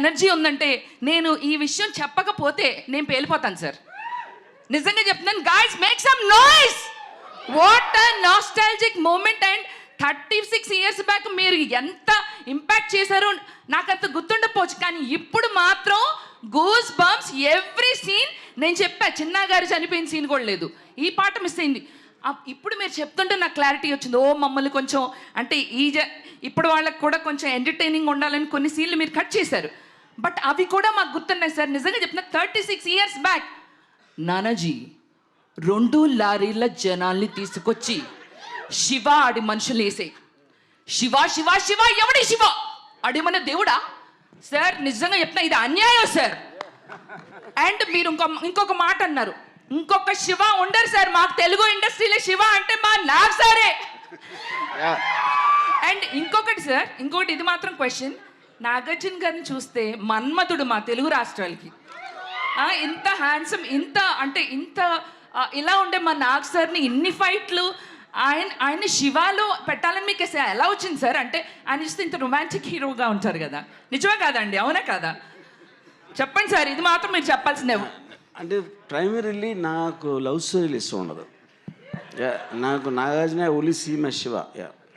Energy ఉందంటే నేను ఈ విషయం చెప్పకపోతే నేను పేలిపోతాను సార్. నిజంగా చెప్తున్నాను. Guys make some noise. What a nostalgic moment. And 36 years back మీరు ఎంత ఇంపాక్ట్ చేశారో నాకు అంత గుర్తుండకపోవచ్చు, కానీ ఇప్పుడు మాత్రం గూస్ బంప్స్ ఎవ్రీ సీన్. నేను చెప్పా, చిన్నా గారు చనిపోయిన సీన్ కూడా లేదు, ఈ పాట మిస్ అయింది. ఇప్పుడు మీరు చెప్తుంటే నాకు క్లారిటీ వచ్చింది. ఓ మమ్మల్ని కొంచెం అంటే ఇప్పుడు వాళ్ళకి కూడా కొంచెం ఎంటర్టైనింగ్ ఉండాలని కొన్ని సీన్లు మీరు కట్ చేశారు, బట్ అవి కూడా మాకు గుర్తున్నాయి సార్. నిజంగా చెప్తున్నా, 36 years బ్యాక్ నానాజీ 2 లారీల జనాల్ని తీసుకొచ్చి శివ ఆడి మనుషులు వేసే. శివ శివ శివ ఎవడి శివ? అడిమన దేవుడా సార్? నిజంగా చెప్తున్నా, ఇది అన్యాయం సార్. అండ్ మీరు ఇంకొక మాట అన్నారు, ఇంకొక శివ ఉండరు సార్ మాకు తెలుగు ఇండస్ట్రీలో. శివ అంటే మా నాగ్ సారే. అండ్ ఇంకొకటి సార్, ఇంకొకటి ఇది మాత్రం క్వశ్చన్. నాగార్జున గారిని చూస్తే మన్మధుడు మా తెలుగు రాష్ట్రాలకి. ఇంత హ్యాండ్సమ్, ఇంత అంటే ఇంత ఇలా ఉండే మా నాగ్ సార్ని ఇన్ని ఫైట్లు ఆయన శివాలో పెట్టాలని మీకు ఎలా వచ్చింది సార్? అంటే ఆయన చూస్తే ఇంత రొమాంటిక్ హీరోగా ఉంటారు కదా, నిజమే కాదండి? అవునా కాదా? చెప్పండి సార్, ఇది మాత్రం మీరు చెప్పాల్సిందే. అంటే ప్రైమరీలీ నాకు లవ్ స్టోరీలు ఇష్టం ఉండదు. నాకు Nagarjuna only see my Shiva.